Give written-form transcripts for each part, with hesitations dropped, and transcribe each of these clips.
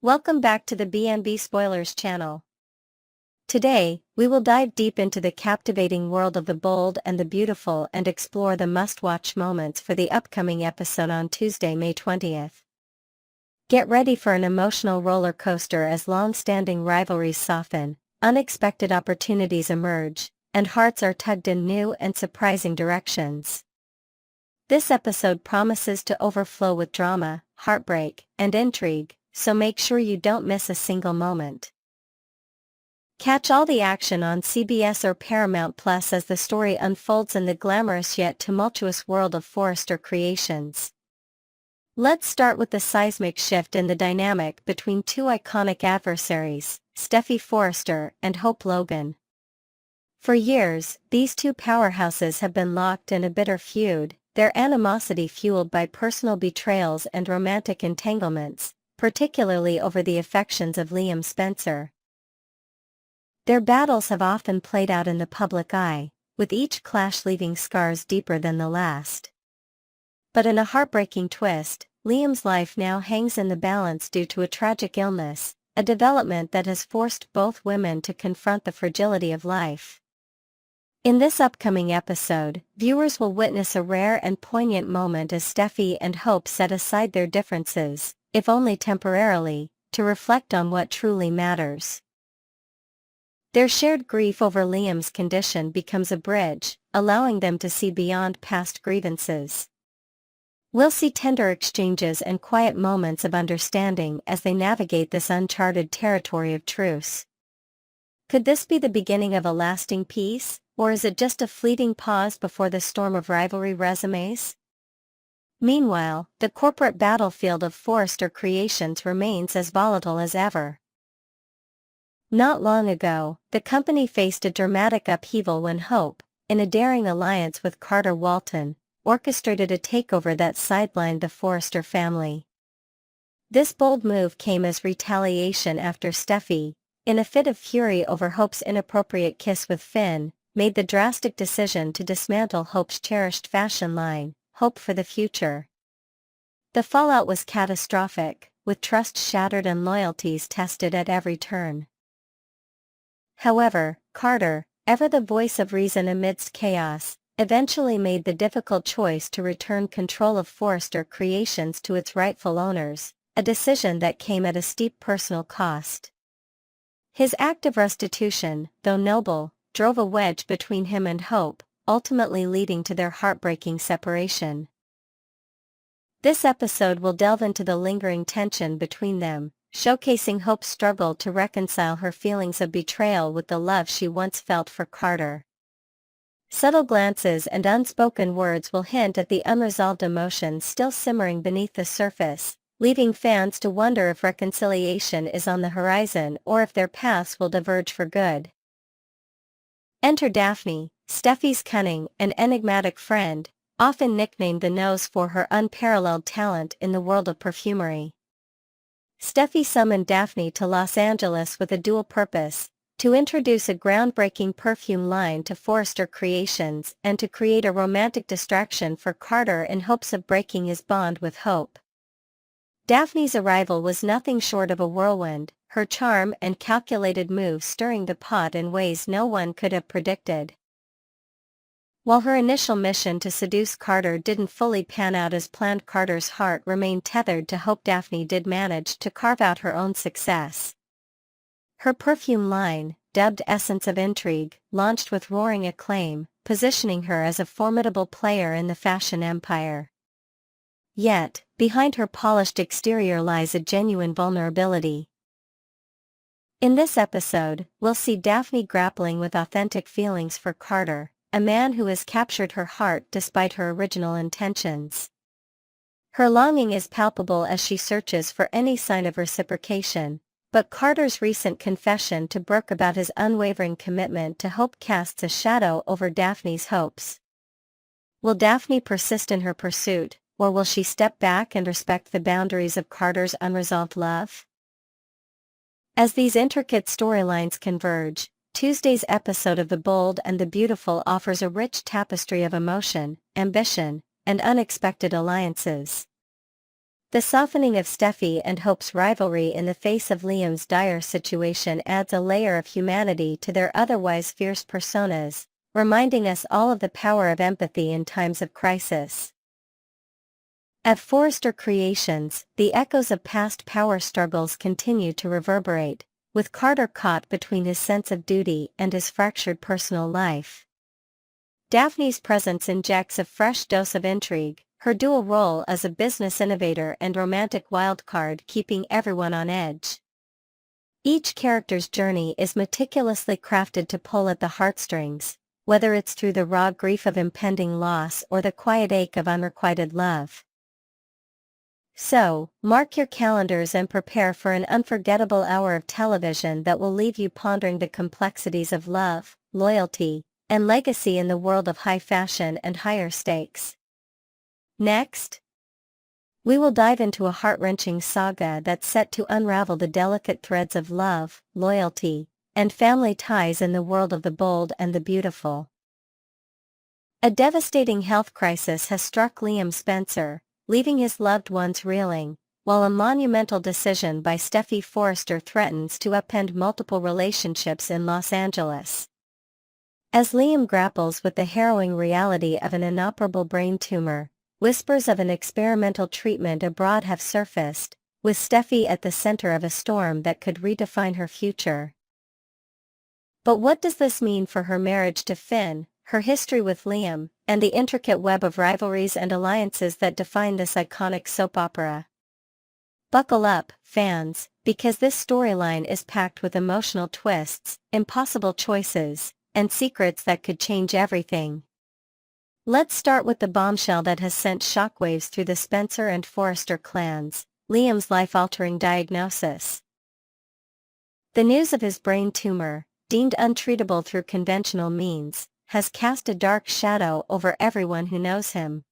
Welcome back to the B&B Spoilers channel. Today, we will dive deep into the captivating world of The Bold and the Beautiful and explore the must-watch moments for the upcoming episode on Tuesday, May 20th. Get ready for an emotional roller coaster as long-standing rivalries soften, unexpected opportunities emerge, and hearts are tugged in new and surprising directions. This episode promises to overflow with drama, heartbreak, and intrigue, so make sure you don't miss a single moment. Catch all the action on CBS or Paramount Plus as the story unfolds in the glamorous yet tumultuous world of Forrester creations. Let's start with the seismic shift in the dynamic between two iconic adversaries, Steffi Forrester and Hope Logan. For years, these two powerhouses have been locked in a bitter feud, their animosity fueled by personal betrayals and romantic entanglements, particularly over the affections of Liam Spencer. Their battles have often played out in the public eye, with each clash leaving scars deeper than the last. But in a heartbreaking twist, Liam's life now hangs in the balance due to a tragic illness, a development that has forced both women to confront the fragility of life. In this upcoming episode, viewers will witness a rare and poignant moment as Steffi and Hope set aside their differences, if only temporarily, to reflect on what truly matters. Their shared grief over Liam's condition becomes a bridge, allowing them to see beyond past grievances. We'll see tender exchanges and quiet moments of understanding as they navigate this uncharted territory of truce. Could this be the beginning of a lasting peace, or is it just a fleeting pause before the storm of rivalry resumes? Meanwhile, the corporate battlefield of Forrester creations remains as volatile as ever. Not long ago, the company faced a dramatic upheaval when Hope, in a daring alliance with Carter Walton, orchestrated a takeover that sidelined the Forrester family. This bold move came as retaliation after Steffi, in a fit of fury over Hope's inappropriate kiss with Finn, made the drastic decision to dismantle Hope's cherished fashion line, Hope for the Future. The fallout was catastrophic, with trust shattered and loyalties tested at every turn. However, Carter, ever the voice of reason amidst chaos, eventually made the difficult choice to return control of Forrester creations to its rightful owners, a decision that came at a steep personal cost. His act of restitution, though noble, drove a wedge between him and Hope, ultimately leading to their heartbreaking separation. This episode will delve into the lingering tension between them, showcasing Hope's struggle to reconcile her feelings of betrayal with the love she once felt for Carter. Subtle glances and unspoken words will hint at the unresolved emotions still simmering beneath the surface, leaving fans to wonder if reconciliation is on the horizon or if their paths will diverge for good. Enter Daphne, Steffi's cunning and enigmatic friend, often nicknamed the Nose for her unparalleled talent in the world of perfumery. Steffi summoned Daphne to Los Angeles with a dual purpose: to introduce a groundbreaking perfume line to Forrester creations and to create a romantic distraction for Carter in hopes of breaking his bond with Hope. Daphne's arrival was nothing short of a whirlwind, her charm and calculated moves stirring the pot in ways no one could have predicted. While her initial mission to seduce Carter didn't fully pan out as planned, Carter's heart remained tethered to Hope. Daphne did manage to carve out her own success. Her perfume line, dubbed Essence of Intrigue, launched with roaring acclaim, positioning her as a formidable player in the fashion empire. Yet, behind her polished exterior lies a genuine vulnerability. In this episode, we'll see Daphne grappling with authentic feelings for Carter, a man who has captured her heart despite her original intentions. Her longing is palpable as she searches for any sign of reciprocation, but Carter's recent confession to Brooke about his unwavering commitment to Hope casts a shadow over Daphne's hopes. Will Daphne persist in her pursuit, or will she step back and respect the boundaries of Carter's unresolved love? As these intricate storylines converge, Tuesday's episode of The Bold and the Beautiful offers a rich tapestry of emotion, ambition, and unexpected alliances. The softening of Steffi and Hope's rivalry in the face of Liam's dire situation adds a layer of humanity to their otherwise fierce personas, reminding us all of the power of empathy in times of crisis. At Forrester Creations, the echoes of past power struggles continue to reverberate, with Carter caught between his sense of duty and his fractured personal life. Daphne's presence injects a fresh dose of intrigue, her dual role as a business innovator and romantic wildcard keeping everyone on edge. Each character's journey is meticulously crafted to pull at the heartstrings, whether it's through the raw grief of impending loss or the quiet ache of unrequited love. So, mark your calendars and prepare for an unforgettable hour of television that will leave you pondering the complexities of love, loyalty, and legacy in the world of high fashion and higher stakes. Next, we will dive into a heart-wrenching saga that's set to unravel the delicate threads of love, loyalty, and family ties in the world of the bold and the beautiful. A devastating health crisis has struck Liam Spencer, leaving his loved ones reeling, while a monumental decision by Steffi Forrester threatens to upend multiple relationships in Los Angeles. As Liam grapples with the harrowing reality of an inoperable brain tumor, whispers of an experimental treatment abroad have surfaced, with Steffi at the center of a storm that could redefine her future. But what does this mean for her marriage to Finn, her history with Liam, and the intricate web of rivalries and alliances that define this iconic soap opera? Buckle up, fans, because this storyline is packed with emotional twists, impossible choices, and secrets that could change everything. Let's start with the bombshell that has sent shockwaves through the Spencer and Forrester clans, Liam's life-altering diagnosis. The news of his brain tumor, deemed untreatable through conventional means, has cast a dark shadow over everyone who knows him.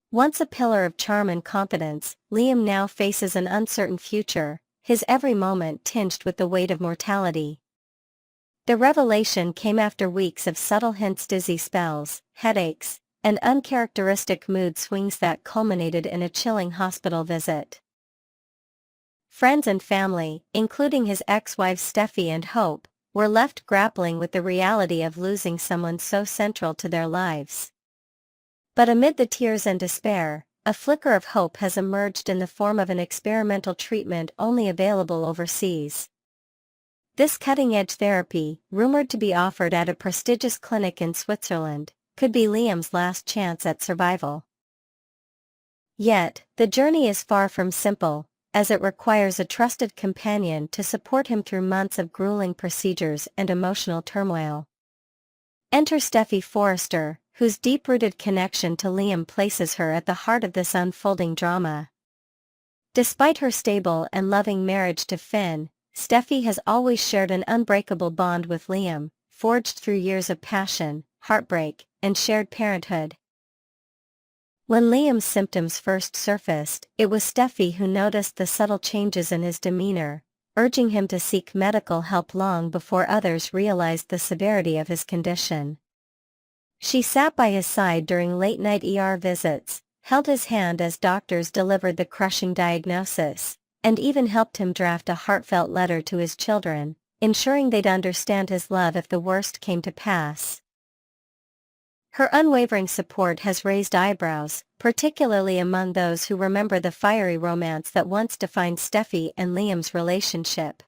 Once a pillar of charm and confidence, Liam now faces an uncertain future, his every moment tinged with the weight of mortality. The revelation came after weeks of subtle hints, dizzy spells, headaches, and uncharacteristic mood swings that culminated in a chilling hospital visit. Friends and family, including his ex-wives Steffi and Hope, were left grappling with the reality of losing someone so central to their lives. But amid the tears and despair, a flicker of hope has emerged in the form of an experimental treatment only available overseas. This cutting-edge therapy, rumored to be offered at a prestigious clinic in Switzerland, could be Liam's last chance at survival. Yet, the journey is far from simple, as it requires a trusted companion to support him through months of grueling procedures and emotional turmoil. Enter Steffi Forrester, whose deep-rooted connection to Liam places her at the heart of this unfolding drama. Despite her stable and loving marriage to Finn, Steffi has always shared an unbreakable bond with Liam, forged through years of passion, heartbreak, and shared parenthood. When Liam's symptoms first surfaced, it was Steffi who noticed the subtle changes in his demeanor, urging him to seek medical help long before others realized the severity of his condition. She sat by his side during late-night visits, held his hand as doctors delivered the crushing diagnosis, and even helped him draft a heartfelt letter to his children, ensuring they'd understand his love if the worst came to pass. Her unwavering support has raised eyebrows, particularly among those who remember the fiery romance that once defined Steffi and Liam's relationship.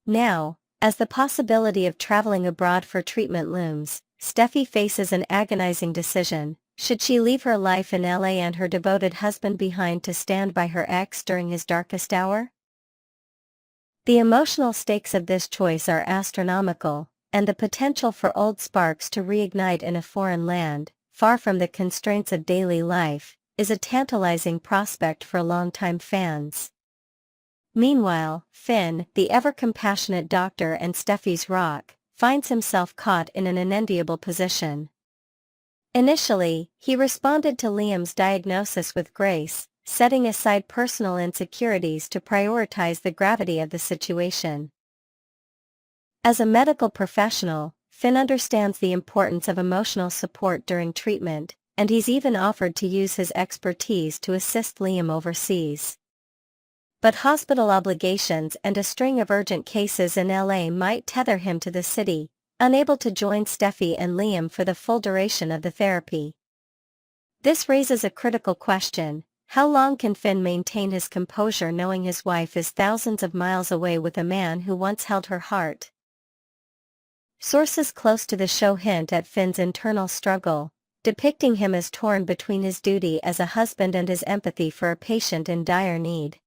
Now, as the possibility of traveling abroad for treatment looms, Steffi faces an agonizing decision: should she leave her life in LA and her devoted husband behind to stand by her ex during his darkest hour? The emotional stakes of this choice are astronomical, and the potential for old sparks to reignite in a foreign land, far from the constraints of daily life, is a tantalizing prospect for longtime fans. Meanwhile, Finn, the ever-compassionate doctor and Steffi's rock, finds himself caught in an unenviable position. Initially, he responded to Liam's diagnosis with grace, setting aside personal insecurities to prioritize the gravity of the situation. As a medical professional, Finn understands the importance of emotional support during treatment, and he's even offered to use his expertise to assist Liam overseas. But hospital obligations and a string of urgent cases in LA might tether him to the city, unable to join Steffi and Liam for the full duration of the therapy. This raises a critical question: how long can Finn maintain his composure knowing his wife is thousands of miles away with a man who once held her heart? Sources close to the show hint at Finn's internal struggle, depicting him as torn between his duty as a husband and his empathy for a patient in dire need.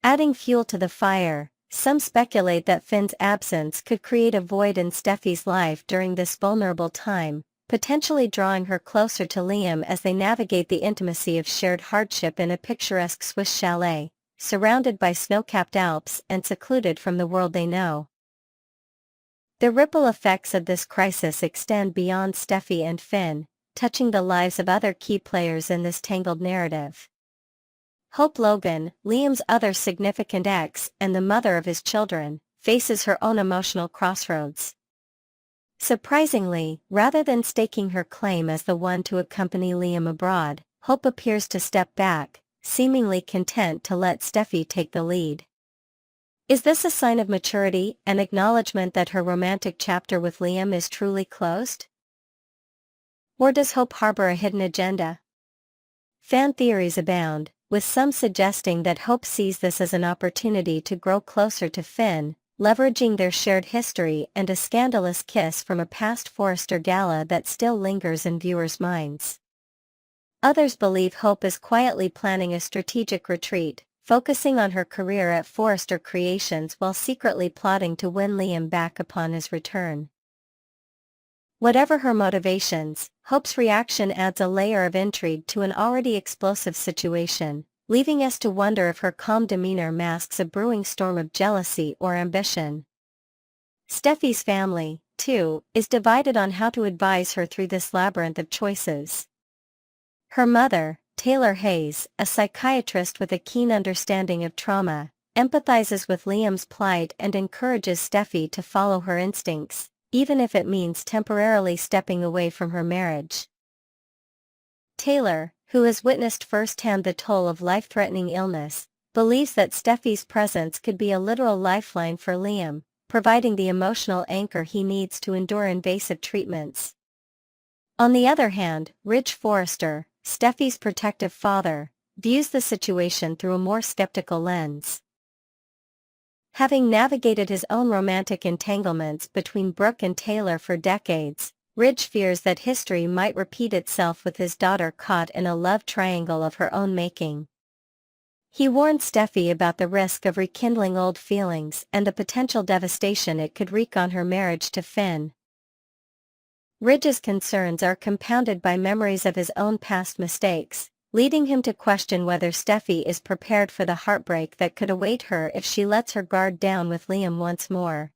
Adding fuel to the fire, some speculate that Finn's absence could create a void in Steffi's life during this vulnerable time, potentially drawing her closer to Liam as they navigate the intimacy of shared hardship in a picturesque Swiss chalet, surrounded by snow-capped Alps and secluded from the world they know. The ripple effects of this crisis extend beyond Steffi and Finn, touching the lives of other key players in this tangled narrative. Hope Logan, Liam's other significant ex and the mother of his children, faces her own emotional crossroads. Surprisingly, rather than staking her claim as the one to accompany Liam abroad, Hope appears to step back, seemingly content to let Steffi take the lead. Is this a sign of maturity, an acknowledgement that her romantic chapter with Liam is truly closed? Or does Hope harbor a hidden agenda? Fan theories abound, with some suggesting that Hope sees this as an opportunity to grow closer to Finn, leveraging their shared history and a scandalous kiss from a past Forrester gala that still lingers in viewers' minds. Others believe Hope is quietly planning a strategic retreat, focusing on her career at Forrester Creations while secretly plotting to win Liam back upon his return. Whatever her motivations, Hope's reaction adds a layer of intrigue to an already explosive situation, leaving us to wonder if her calm demeanor masks a brewing storm of jealousy or ambition. Steffi's family, too, is divided on how to advise her through this labyrinth of choices. Her mother, Taylor Hayes, a psychiatrist with a keen understanding of trauma, empathizes with Liam's plight and encourages Steffi to follow her instincts, even if it means temporarily stepping away from her marriage. Taylor, who has witnessed firsthand the toll of life-threatening illness, believes that Steffi's presence could be a literal lifeline for Liam, providing the emotional anchor he needs to endure invasive treatments. On the other hand, Ridge Forrester, Steffi's protective father, views the situation through a more skeptical lens. Having navigated his own romantic entanglements between Brooke and Taylor for decades, Ridge fears that history might repeat itself with his daughter caught in a love triangle of her own making. He warns Steffi about the risk of rekindling old feelings and the potential devastation it could wreak on her marriage to Finn. Ridge's concerns are compounded by memories of his own past mistakes, leading him to question whether Steffi is prepared for the heartbreak that could await her if she lets her guard down with Liam once more.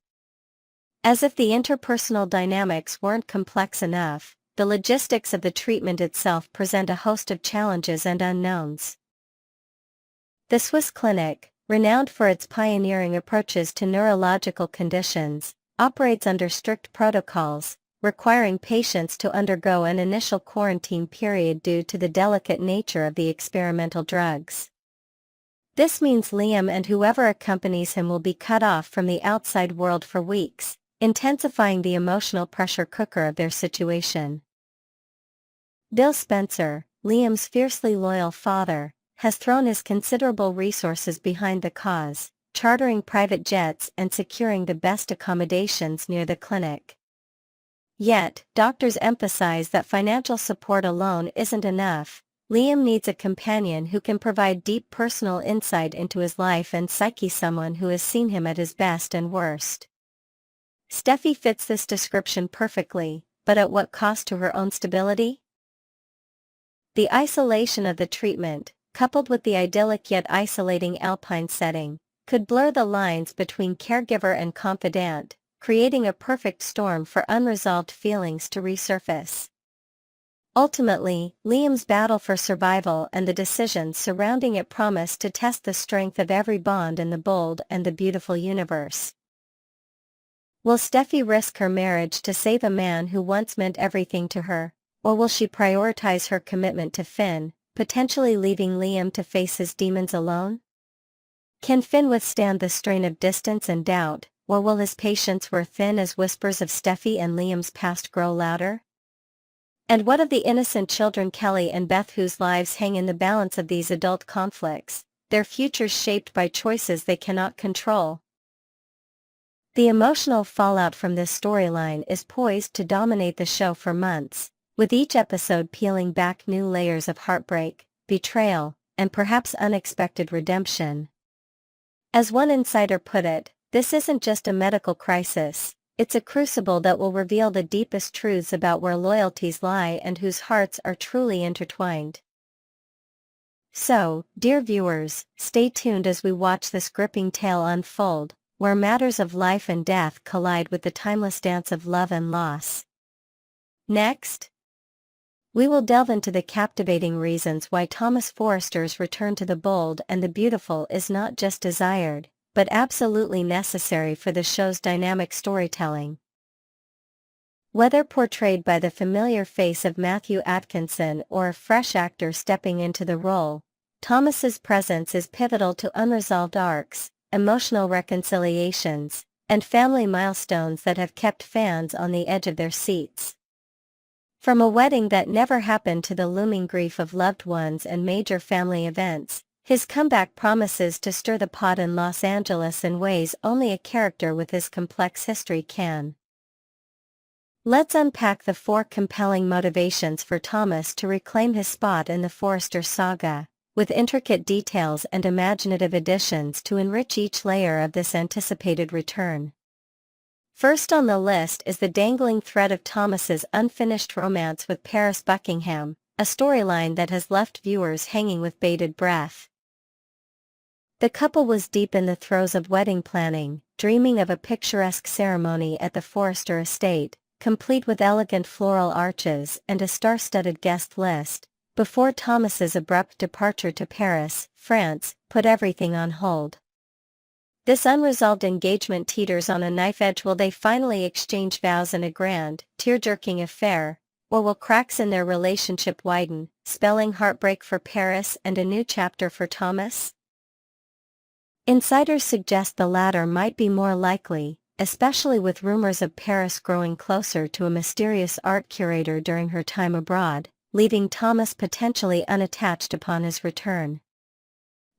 As if the interpersonal dynamics weren't complex enough, the logistics of the treatment itself present a host of challenges and unknowns. The Swiss clinic, renowned for its pioneering approaches to neurological conditions, operates under strict protocols, requiring patients to undergo an initial quarantine period due to the delicate nature of the experimental drugs. This means Liam and whoever accompanies him will be cut off from the outside world for weeks, intensifying the emotional pressure cooker of their situation. Bill Spencer, Liam's fiercely loyal father, has thrown his considerable resources behind the cause, chartering private jets and securing the best accommodations near the clinic. Yet, doctors emphasize that financial support alone isn't enough. Liam needs a companion who can provide deep personal insight into his life and psyche, someone who has seen him at his best and worst. Steffi fits this description perfectly, but at what cost to her own stability? The isolation of the treatment, coupled with the idyllic yet isolating alpine setting, could blur the lines between caregiver and confidant, creating a perfect storm for unresolved feelings to resurface. Ultimately, Liam's battle for survival and the decisions surrounding it promise to test the strength of every bond in the bold and the beautiful universe. Will Steffi risk her marriage to save a man who once meant everything to her? Or will she prioritize her commitment to Finn, potentially leaving Liam to face his demons alone? Can Finn withstand the strain of distance and doubt, or will his patience wear thin as whispers of Steffi and Liam's past grow louder? And what of the innocent children Kelly and Beth, whose lives hang in the balance of these adult conflicts, their futures shaped by choices they cannot control? The emotional fallout from this storyline is poised to dominate the show for months, with each episode peeling back new layers of heartbreak, betrayal, and perhaps unexpected redemption. As one insider put it, this isn't just a medical crisis, it's a crucible that will reveal the deepest truths about where loyalties lie and whose hearts are truly intertwined. So, dear viewers, stay tuned as we watch this gripping tale unfold, where matters of life and death collide with the timeless dance of love and loss. Next, we will delve into the captivating reasons why Thomas Forrester's return to the bold and the beautiful is not just desired, but absolutely necessary for the show's dynamic storytelling. Whether portrayed by the familiar face of Matthew Atkinson or a fresh actor stepping into the role, Thomas's presence is pivotal to unresolved arcs, emotional reconciliations, and family milestones that have kept fans on the edge of their seats. From a wedding that never happened to the looming grief of loved ones and major family events, his comeback promises to stir the pot in Los Angeles in ways only a character with his complex history can. Let's unpack the 4 compelling motivations for Thomas to reclaim his spot in the Forrester saga, with intricate details and imaginative additions to enrich each layer of this anticipated return. First on the list is the dangling thread of Thomas's unfinished romance with Paris Buckingham, a storyline that has left viewers hanging with bated breath. The couple was deep in the throes of wedding planning, dreaming of a picturesque ceremony at the Forrester estate, complete with elegant floral arches and a star-studded guest list, before Thomas's abrupt departure to Paris, France, put everything on hold. This unresolved engagement teeters on a knife edge. Will they finally exchange vows in a grand, tear-jerking affair, or will cracks in their relationship widen, spelling heartbreak for Paris and a new chapter for Thomas? Insiders suggest the latter might be more likely, especially with rumors of Paris growing closer to a mysterious art curator during her time abroad, leaving Thomas potentially unattached upon his return.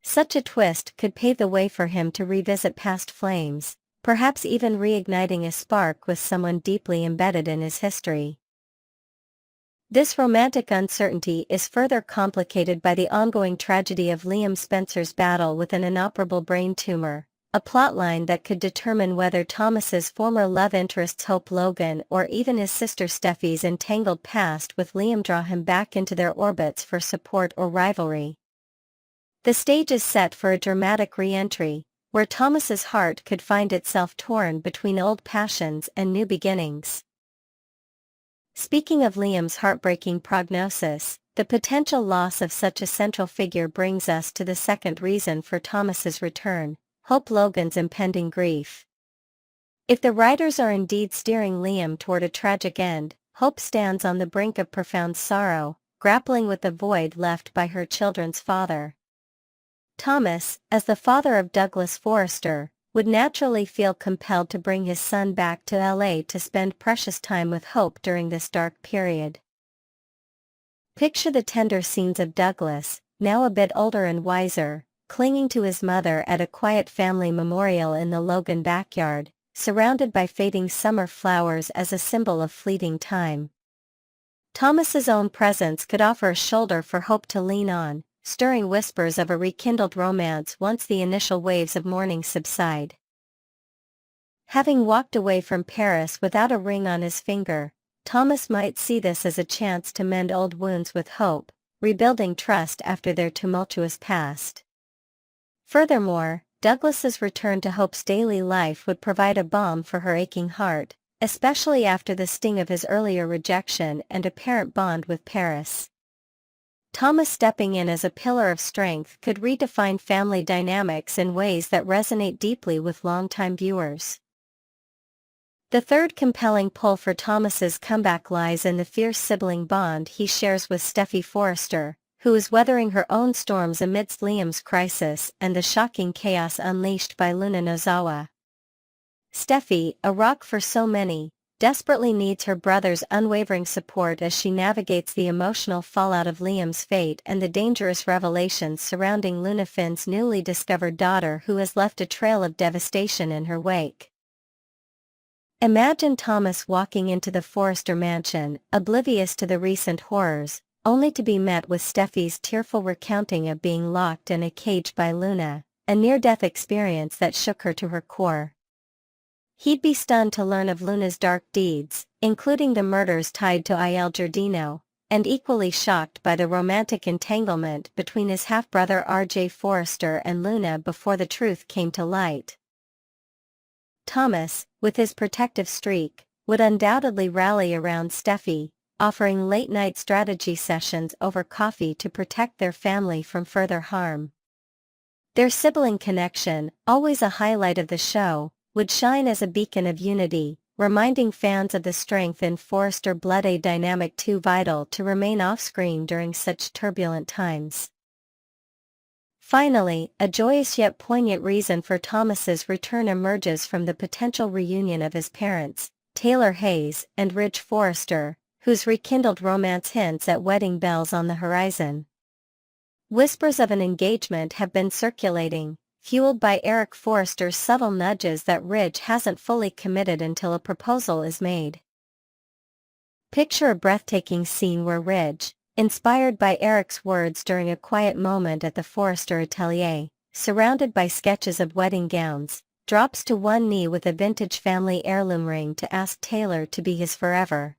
Such a twist could pave the way for him to revisit past flames, perhaps even reigniting a spark with someone deeply embedded in his history. This romantic uncertainty is further complicated by the ongoing tragedy of Liam Spencer's battle with an inoperable brain tumor, a plotline that could determine whether Thomas's former love interests Hope Logan or even his sister Steffi's entangled past with Liam draw him back into their orbits for support or rivalry. The stage is set for a dramatic re-entry, where Thomas's heart could find itself torn between old passions and new beginnings. Speaking of Liam's heartbreaking prognosis, the potential loss of such a central figure brings us to the second reason for Thomas's return, Hope Logan's impending grief. If the writers are indeed steering Liam toward a tragic end, Hope stands on the brink of profound sorrow, grappling with the void left by her children's father. Thomas, as the father of Douglas Forrester, would naturally feel compelled to bring his son back to LA to spend precious time with Hope during this dark period. Picture the tender scenes of Douglas, now a bit older and wiser, clinging to his mother at a quiet family memorial in the Logan backyard, surrounded by fading summer flowers as a symbol of fleeting time. Thomas's own presence could offer a shoulder for Hope to lean on, stirring whispers of a rekindled romance once the initial waves of mourning subside. Having walked away from Paris without a ring on his finger, Thomas might see this as a chance to mend old wounds with Hope, rebuilding trust after their tumultuous past. Furthermore, Douglas's return to Hope's daily life would provide a balm for her aching heart, especially after the sting of his earlier rejection and apparent bond with Paris. Thomas stepping in as a pillar of strength could redefine family dynamics in ways that resonate deeply with longtime viewers. The third compelling pull for Thomas's comeback lies in the fierce sibling bond he shares with Steffi Forrester, who is weathering her own storms amidst Liam's crisis and the shocking chaos unleashed by Luna Nozawa. Steffi, a rock for so many, desperately needs her brother's unwavering support as she navigates the emotional fallout of Liam's fate and the dangerous revelations surrounding Luna Finn's newly discovered daughter, who has left a trail of devastation in her wake. Imagine Thomas walking into the Forrester mansion, oblivious to the recent horrors, only to be met with Steffi's tearful recounting of being locked in a cage by Luna, a near-death experience that shook her to her core. He'd be stunned to learn of Luna's dark deeds, including the murders tied to Il Giardino, and equally shocked by the romantic entanglement between his half-brother R.J. Forrester and Luna before the truth came to light. Thomas, with his protective streak, would undoubtedly rally around Steffi, offering late-night strategy sessions over coffee to protect their family from further harm. Their sibling connection, always a highlight of the show, would shine as a beacon of unity, reminding fans of the strength in Forrester blood, a dynamic too vital to remain off-screen during such turbulent times. Finally, a joyous yet poignant reason for Thomas's return emerges from the potential reunion of his parents, Taylor Hayes and Ridge Forrester, whose rekindled romance hints at wedding bells on the horizon. Whispers of an engagement have been circulating, fueled by Eric Forrester's subtle nudges that Ridge hasn't fully committed until a proposal is made. Picture a breathtaking scene where Ridge, inspired by Eric's words during a quiet moment at the Forrester atelier, surrounded by sketches of wedding gowns, drops to one knee with a vintage family heirloom ring to ask Taylor to be his forever.